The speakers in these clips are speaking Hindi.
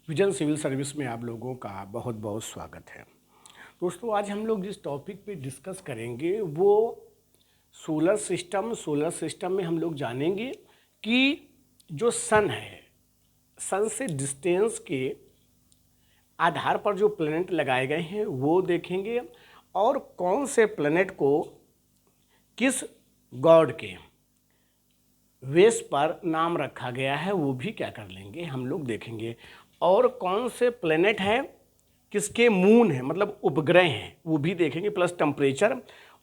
विजन सिविल सर्विस में आप लोगों का बहुत बहुत स्वागत है। दोस्तों, आज हम लोग जिस टॉपिक पे डिस्कस करेंगे वो सोलर सिस्टम में हम लोग जानेंगे कि जो सन है, सन से डिस्टेंस के आधार पर जो प्लैनेट लगाए गए हैं वो देखेंगे, और कौन से प्लैनेट को किस गॉड के वेस पर नाम रखा गया है वो भी क्या कर लेंगे, हम लोग देखेंगे। और कौन से प्लेनेट है, किसके मून है, मतलब उपग्रह हैं, वो भी देखेंगे। प्लस टेम्परेचर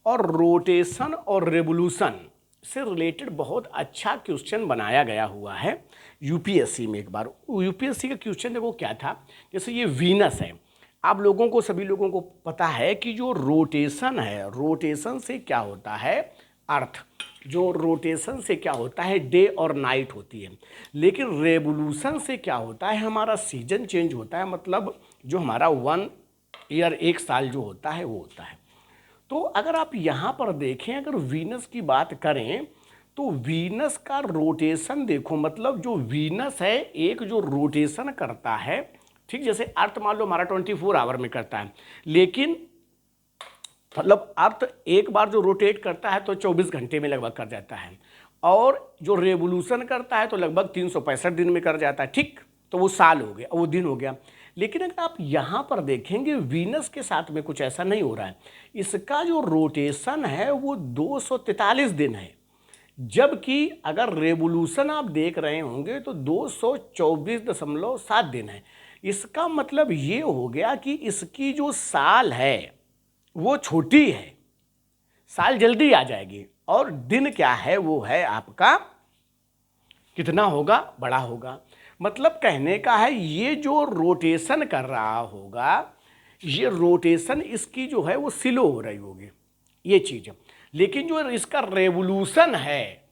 और रोटेशन और रेवोल्यूशन से रिलेटेड बहुत अच्छा क्वेश्चन बनाया गया हुआ है यूपीएससी में। एक बार यूपीएससी का क्वेश्चन देखो क्या था। जैसे ये वीनस है, आप लोगों को, सभी लोगों को पता है कि जो रोटेशन है, रोटेशन से क्या होता है, अर्थ जो रोटेशन से क्या होता है, डे और नाइट होती है। लेकिन रेवोल्यूशन से क्या होता है, हमारा सीजन चेंज होता है, मतलब जो हमारा 1 ईयर, 1 साल जो होता है वो होता है। तो अगर आप यहाँ पर देखें, अगर वीनस की बात करें तो वीनस का रोटेशन देखो, मतलब जो वीनस है एक जो रोटेशन करता है, ठीक, जैसे अर्थ मान लो हमारा 24 आवर में करता है, लेकिन मतलब अर्थ एक बार जो रोटेट करता है तो 24 घंटे में लगभग कर जाता है, और जो रेवोल्यूशन करता है तो लगभग 365 दिन में कर जाता है, ठीक। तो वो साल हो गया, वो दिन हो गया। लेकिन अगर आप यहाँ पर देखेंगे वीनस के साथ में कुछ ऐसा नहीं हो रहा है। इसका जो रोटेशन है वो 243 दिन है, जबकि अगर रेवोल्यूशन आप देख रहे होंगे तो 224.7 दिन है। इसका मतलब ये हो गया कि इसकी जो साल है वो छोटी है, साल जल्दी आ जाएगी, और दिन क्या है, वो है आपका कितना होगा, बड़ा होगा। मतलब कहने का है ये जो रोटेशन कर रहा होगा, ये रोटेशन इसकी जो है वो स्लो हो रही होगी, ये चीज़। लेकिन जो इसका रेवोल्यूशन है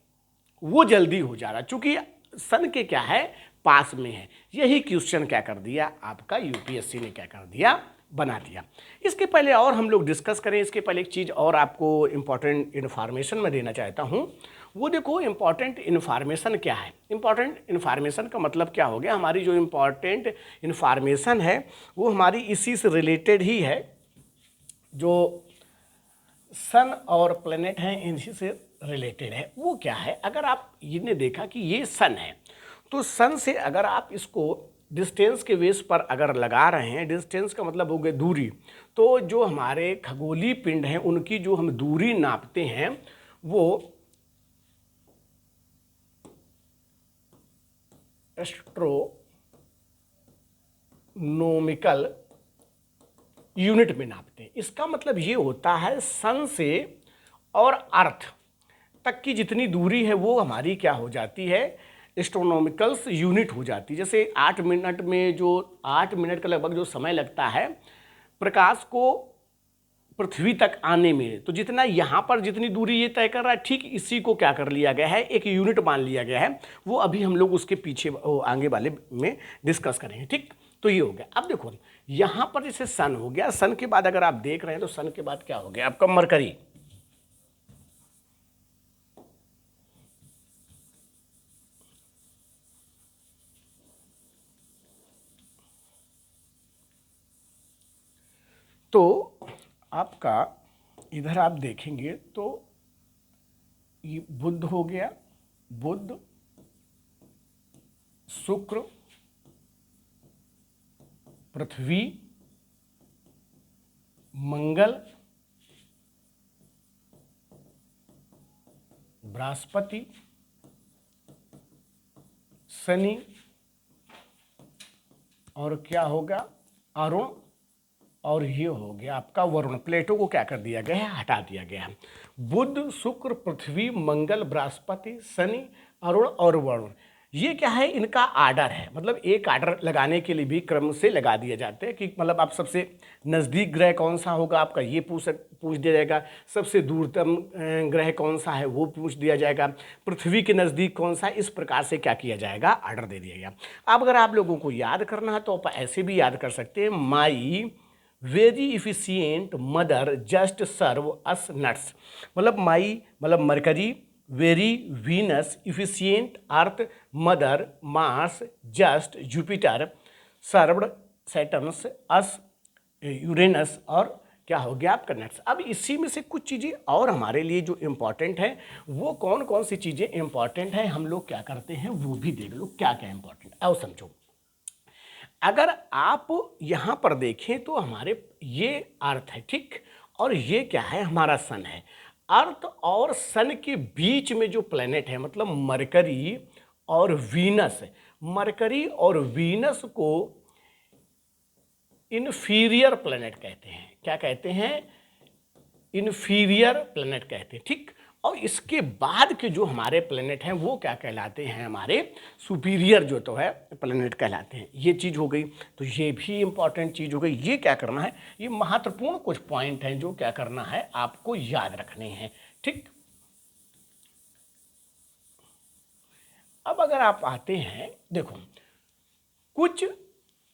वो जल्दी हो जा रहा है, चूंकि सन के क्या है, पास में है। यही क्वेश्चन क्या कर दिया आपका यूपीएससी ने, क्या कर दिया, बना दिया। इसके पहले और हम लोग डिस्कस करें, इसके पहले एक चीज़ और आपको इम्पॉर्टेंट इन्फॉर्मेशन मैं देना चाहता हूँ। वो देखो, इम्पॉर्टेंट इन्फॉर्मेशन क्या है। इम्पॉर्टेंट इन्फॉर्मेशन का मतलब क्या हो गया, हमारी जो इम्पॉर्टेंट इन्फॉर्मेशन है वो हमारी इसी से रिलेटेड ही है। जो सन और प्लेनेट हैं इन्हीं से रिलेटेड है। वो क्या है, अगर आप इन्हें देखा कि ये सन है, तो सन से अगर आप इसको डिस्टेंस के बेस पर अगर लगा रहे हैं, डिस्टेंस का मतलब हो गया दूरी, तो जो हमारे खगोलीय पिंड हैं उनकी जो हम दूरी नापते हैं वो एस्ट्रोनोमिकल यूनिट में नापते हैं। इसका मतलब ये होता है सन से और अर्थ तक की जितनी दूरी है वो हमारी क्या हो जाती है, एस्ट्रोनॉमिकल्स यूनिट हो जाती है। जैसे 8 मिनट में जो 8 मिनट का लगभग जो समय लगता है प्रकाश को पृथ्वी तक आने में, तो जितना यहाँ पर जितनी दूरी ये तय कर रहा है, ठीक इसी को क्या कर लिया गया है, एक यूनिट मान लिया गया है। वो अभी हम लोग उसके पीछे आगे वाले में डिस्कस करेंगे, ठीक। तो ये हो गया। अब देखो यहाँ पर जैसे सन हो गया, सन के बाद अगर आप देख रहे हैं तो सन के बाद क्या हो गया आपका, मरकरी। तो आपका इधर आप देखेंगे तो ये बुध हो गया, बुध, शुक्र, पृथ्वी, मंगल, बृहस्पति, शनि, और क्या होगा, अरुण, और ये हो गया आपका वरुण। प्लेटो को क्या कर दिया गया है, हटा दिया गया है। बुध, शुक्र, पृथ्वी, मंगल, बृहस्पति, शनि, अरुण और वरुण, ये क्या है, इनका आर्डर है। मतलब एक आर्डर लगाने के लिए भी क्रम से लगा दिया जाते हैं कि मतलब आप सबसे नज़दीक ग्रह कौन सा होगा आपका, ये पूछ दिया जाएगा। सबसे दूरतम ग्रह कौन सा है वो पूछ दिया जाएगा। पृथ्वी के नज़दीक कौन सा है, इस प्रकार से क्या किया जाएगा, आर्डर दे दिया गया। अब अगर आप लोगों को याद करना है तो आप ऐसे भी याद कर सकते हैं, my very efficient mother just serve us nuts. मतलब माई मतलब Mercury, very Venus, efficient Earth, mother Mars, just Jupiter, served, Saturns, us, Uranus और क्या हो गया आपका नेक्स्ट। अब इसी में से कुछ चीज़ें और हमारे लिए जो इम्पॉर्टेंट है, वो कौन कौन सी चीज़ें इम्पॉर्टेंट हैं, हम लोग क्या करते हैं वो भी देख लो क्या क्या इम्पॉर्टेंट है। आओ समझो, अगर आप यहाँ पर देखें तो हमारे ये अर्थ है, ठीक, और ये क्या है, हमारा सन है। अर्थ और सन के बीच में जो प्लेनेट है, मतलब मरकरी और वीनस, मरकरी और वीनस को इन्फीरियर प्लेनेट कहते हैं। क्या कहते हैं? इन्फीरियर प्लेनेट कहते हैं, ठीक। और इसके बाद के जो हमारे प्लेनेट हैं वो क्या कहलाते हैं, हमारे सुपीरियर जो तो है प्लेनेट कहलाते हैं। ये चीज़ हो गई, तो ये भी इंपॉर्टेंट चीज़ हो गई। ये क्या करना है, ये महत्वपूर्ण कुछ पॉइंट हैं जो क्या करना है, आपको याद रखने हैं, ठीक। अब अगर आप आते हैं, देखो कुछ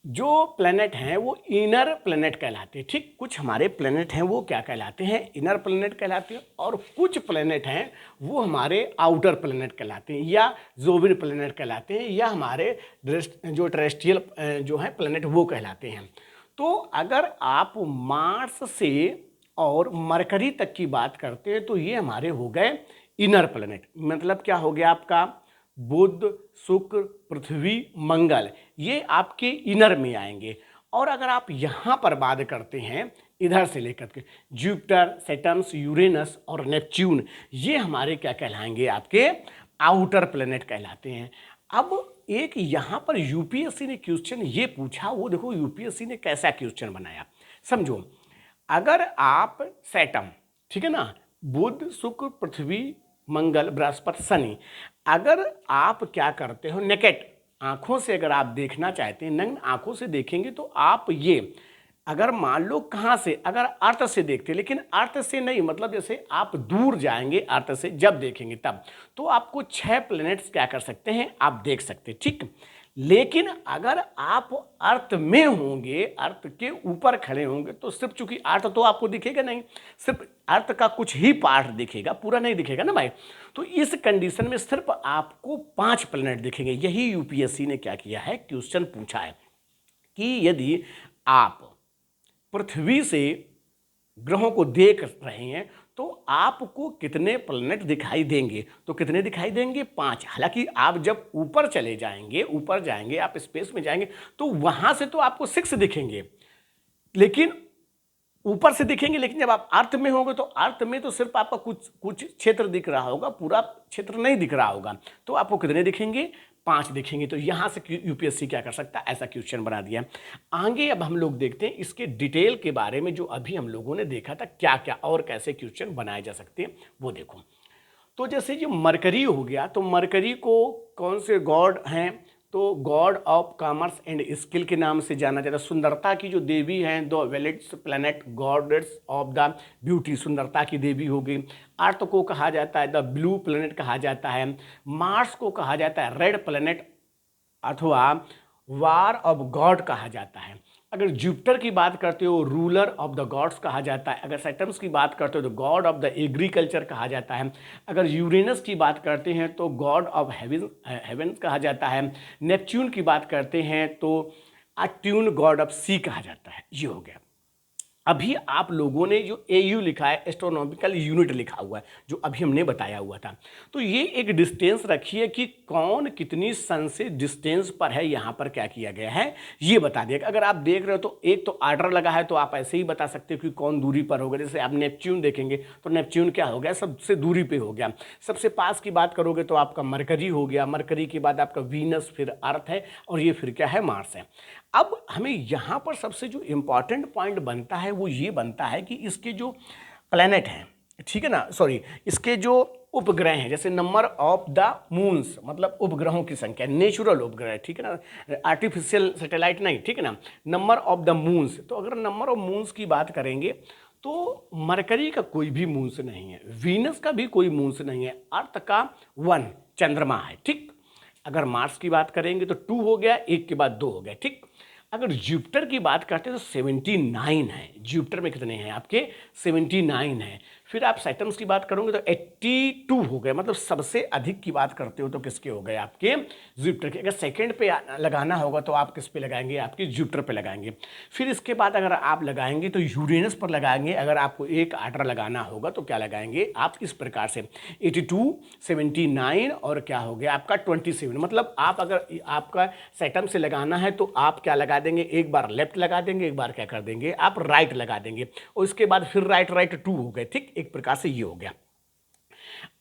जो प्लेनेट हैं वो इनर प्लेनेट कहलाते हैं, ठीक। कुछ हमारे प्लेनेट हैं वो क्या कहलाते हैं, इनर प्लेनेट कहलाते हैं, और कुछ प्लेनेट हैं वो हमारे आउटर प्लेनेट कहलाते हैं, या जोविन प्लेनेट कहलाते हैं, या हमारे जो टेरेस्ट्रियल जो है प्लेनेट वो कहलाते हैं। तो अगर आप मार्स से और मरकरी तक की बात करते हैं तो ये हमारे हो गए इनर प्लेनेट। मतलब क्या हो गया आपका, बुध, शुक्र, पृथ्वी, मंगल, ये आपके इनर में आएंगे। और अगर आप यहाँ पर बात करते हैं इधर से लेकर के, जुपिटर, सैटर्न, यूरेनस और नेपच्यून, ये हमारे क्या कहलाएंगे, आपके आउटर प्लेनेट कहलाते हैं। अब एक यहाँ पर यूपीएससी ने क्वेश्चन ये पूछा, वो देखो यूपीएससी ने कैसा क्वेश्चन बनाया, समझो। अगर आप सैटर्न, ठीक है ना, बुध, शुक्र, पृथ्वी, मंगल, बृहस्पति, शनि, अगर आप क्या करते हो, नेकेट आंखों से अगर आप देखना चाहते हैं, नग्न आंखों से देखेंगे, तो आप ये अगर मान लो कहाँ से, अगर अर्थ से देखते, लेकिन अर्थ से नहीं, मतलब जैसे आप दूर जाएंगे अर्थ से, जब देखेंगे तब, तो आपको 6 प्लैनेट्स क्या कर सकते हैं, आप देख सकते हैं, ठीक। लेकिन अगर आप अर्थ में होंगे, अर्थ के ऊपर खड़े होंगे, तो सिर्फ चूंकि अर्थ तो आपको दिखेगा नहीं, सिर्फ अर्थ का कुछ ही पार्ट दिखेगा, पूरा नहीं दिखेगा ना भाई। तो इस कंडीशन में सिर्फ आपको 5 प्लैनेट दिखेंगे। यही यूपीएससी ने क्या किया है, क्वेश्चन पूछा है कि यदि आप पृथ्वी से ग्रहों को देख रहे हैं तो आपको कितने प्लैनेट दिखाई देंगे, तो कितने दिखाई देंगे, 5। हालांकि आप जब ऊपर चले जाएंगे, ऊपर जाएंगे, आप स्पेस में जाएंगे, तो वहां से तो आपको 6 दिखेंगे, लेकिन ऊपर से दिखेंगे। लेकिन जब आप अर्थ में होंगे तो अर्थ में तो सिर्फ आपका कुछ क्षेत्र दिख रहा होगा, पूरा क्षेत्र नहीं दिख रहा होगा। तो आपको कितने दिखेंगे, 5 दिखेंगे। तो यहाँ से यूपीएससी क्या कर सकता है, ऐसा क्वेश्चन बना दिया। आगे अब हम लोग देखते हैं इसके डिटेल के बारे में, जो अभी हम लोगों ने देखा था क्या क्या और कैसे क्वेश्चन बनाए जा सकते हैं वो देखो। तो जैसे जो मरकरी हो गया, तो मरकरी को कौन से गॉड हैं, तो God of commerce and skill के नाम से जाना जाता है। सुंदरता की जो देवी हैं, the valets planet goddess of the beauty, सुंदरता की देवी हो गई। अर्थ को कहा जाता है द ब्लू प्लैनेट कहा जाता है। मार्स को कहा जाता है रेड प्लैनेट अथवा वार ऑफ गॉड कहा जाता है। अगर जुपिटर की बात करते हो, रूलर ऑफ द गॉड्स कहा जाता है। अगर सैटर्न की बात करते हो तो गॉड ऑफ द एग्रीकल्चर कहा जाता है। अगर यूरेनस की बात करते हैं तो गॉड ऑफ हेवन कहा जाता है। नेपच्यून की बात करते हैं तो अट्यून गॉड ऑफ सी कहा जाता है। ये हो गया। अभी आप लोगों ने जो AU लिखा है, एस्ट्रोनॉमिकल यूनिट लिखा हुआ है, जो अभी हमने बताया हुआ था, तो ये एक डिस्टेंस रखिए कि कौन कितनी सन से डिस्टेंस पर है, यहाँ पर क्या किया गया है ये बता दिया। अगर आप देख रहे हो तो एक तो आर्डर लगा है, तो आप ऐसे ही बता सकते हो कि कौन दूरी पर होगा। जैसे आप नेपच्यून देखेंगे तो नेपच्यून क्या हो गया, सबसे दूरी पे हो गया। सबसे पास की बात करोगे तो आपका मरकरी हो गया, मरकरी के बाद आपका वीनस, फिर अर्थ है, और ये फिर क्या है, मार्स है। अब हमें यहाँ पर सबसे जो इम्पॉर्टेंट पॉइंट बनता है वो ये बनता है कि इसके जो प्लैनेट हैं, ठीक है ना, सॉरी, इसके जो उपग्रह हैं, जैसे नंबर ऑफ द मून्स, मतलब उपग्रहों की संख्या, नेचुरल उपग्रह, ठीक है ना, आर्टिफिशियल सैटेलाइट नहीं, ठीक है ना, नंबर ऑफ द मून्स। तो अगर नंबर ऑफ मून्स की बात करेंगे तो मरकरी का कोई भी मून्स नहीं है, वीनस का भी कोई मून्स नहीं है, अर्थ का 1 चंद्रमा है, ठीक। अगर मार्स की बात करेंगे तो 2 हो गया, 1 के बाद 2 हो गया, ठीक। अगर जुपिटर की बात करते हैं तो 79 है। जुपिटर में कितने हैं आपके, 79 है। फिर आप सेटम्स की बात करोगे तो 82 हो गए, मतलब सबसे अधिक की बात करते हो तो किसके हो गए, आपके जुपिटर के। अगर सेकंड पे लगाना होगा तो आप किस पे लगाएंगे, आपके जुपिटर पे लगाएंगे। फिर इसके बाद अगर आप लगाएंगे तो यूरेनस पर लगाएंगे। अगर आपको एक आर्डर लगाना होगा तो क्या लगाएंगे आप इस प्रकार से 82, 79 और क्या हो गया आपका 27। मतलब आप अगर आपका सेटम से लगाना है तो आप क्या लगा देंगे, एक बार लेफ्ट लगा देंगे, एक बार क्या कर देंगे आप राइट लगा देंगे, और उसके बाद फिर राइट राइट 2 हो गए। ठीक, एक प्रकार से ये हो गया।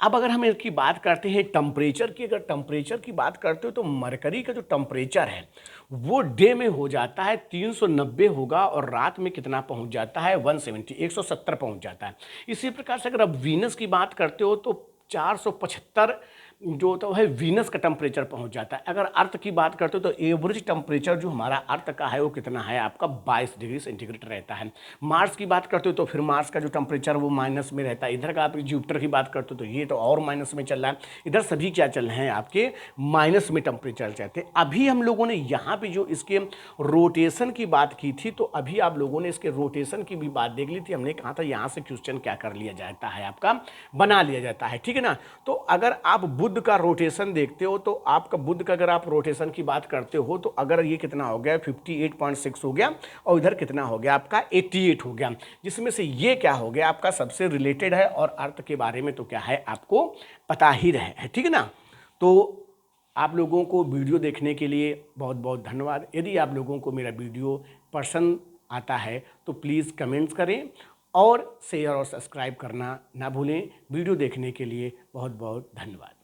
अब अगर हम इसकी बात करते हैं टेम्परेचर की, अगर टेम्परेचर की बात करते हो तो मरकरी का जो टेम्परेचर है वो डे में हो जाता है 390 होगा, और रात में कितना पहुंच जाता है 170, 170 पहुंच जाता है। इसी प्रकार से अगर आप वीनस की बात करते हो तो 475 जो तो है वीनस का टेम्परेचर पहुंच जाता है। अगर अर्थ की बात करते हो तो एवरेज टेम्परेचर जो हमारा अर्थ का है वो कितना है आपका 22 डिग्री सेंटीग्रेड रहता है। मार्स की बात करते हो तो फिर मार्स का जो टेम्परेचर वो माइनस में रहता है। इधर का आप जुपिटर की बात करते हो तो ये तो और माइनस में चल रहा है। इधर सभी क्या चल रहे हैं आपके माइनस में टेम्परेचर चलते हैं। अभी हम लोगों ने यहाँ पे जो इसके रोटेशन की बात की थी तो अभी आप लोगों ने इसके रोटेशन की भी बात देख ली थी। हमने कहा था यहाँ से क्वेश्चन क्या कर लिया जाता है, आपका बना लिया जाता है, ठीक है ना। तो अगर आप बुध का रोटेशन देखते हो तो आपका बुध का अगर आप रोटेशन की बात करते हो तो अगर ये कितना हो गया 58.6 हो गया, और इधर कितना हो गया आपका 88 हो गया, जिसमें से ये क्या हो गया आपका सबसे रिलेटेड है, और अर्थ के बारे में तो क्या है आपको पता ही रहे है, ठीक है ना। तो आप लोगों को वीडियो देखने के लिए बहुत बहुत धन्यवाद। यदि आप लोगों को मेरा वीडियो पसंद आता है तो प्लीज़ कमेंट्स करें और शेयर और सब्सक्राइब करना ना भूलें। वीडियो देखने के लिए बहुत बहुत धन्यवाद।